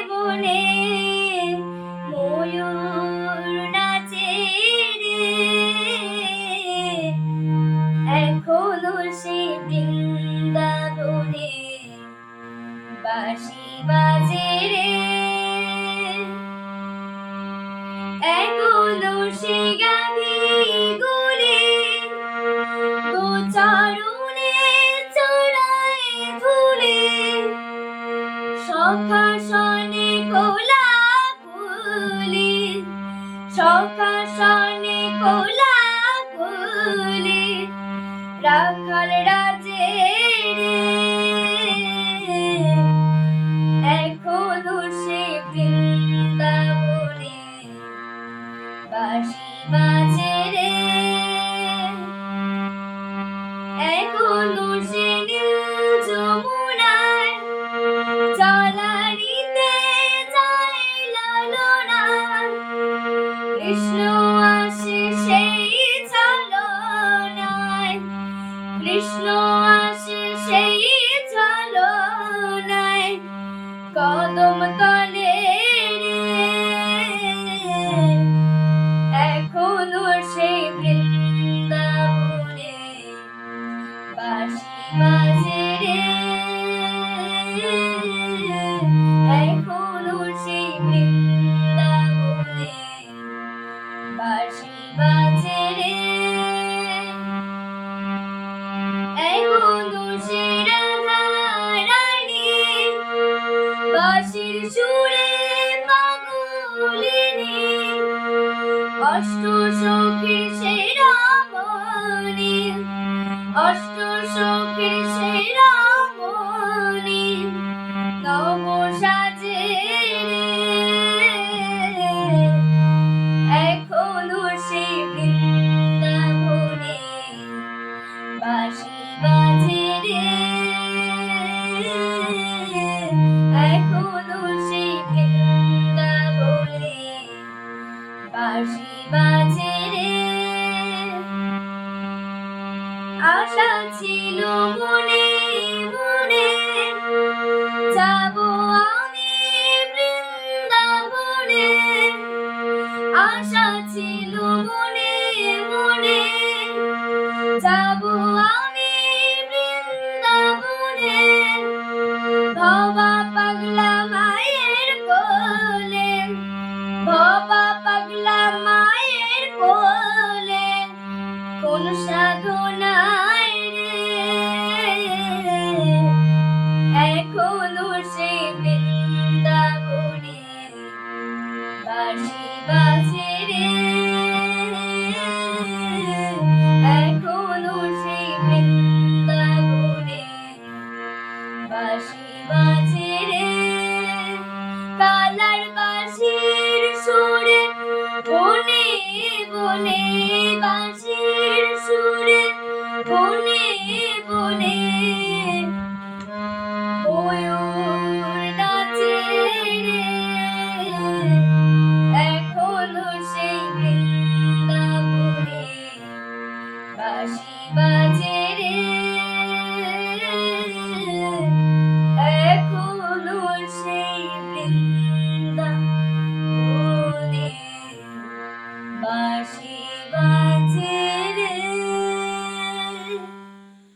বনে ময়ূর নাচে রে, এখনো সে বৃন্দাবনে বাঁশি বাজে রে, এখনো সে গাভী গুলে গোচারণে চড়ায় ধুলে, সখা শনে কোলাকুলি, সখা শনে কোলাকুলি, রাখাল রাজে রে, এখনো সে বৃন্দাবনে বাঁশি বাজে রে, এখনো সে নীল যমুনায় জলারিতে যায় লালনায়, কৃষ্ণ আসে সেই ছলনায়, কৃষ্ণ আসে সেই ছলনায়, কদম তলে রে, এখনো সেই বৃন্দাবনে বাঁশি বাজে রে, এখনো সেই বৃন্দাবনে বাঁশি বাজে রে, এখনো সে রাধা রানী বাঁশির সুরে পাগলিনী, অষ্ট সখীর সে রমণী, অষ্ট সখীর সে রমণী, নব সাজে রে, এখনো সে বৃন্দাবনে বাঁশি বাজে রে, এখনো সে বৃন্দাবনে বাঁশি বাজে রে, আশা ছিল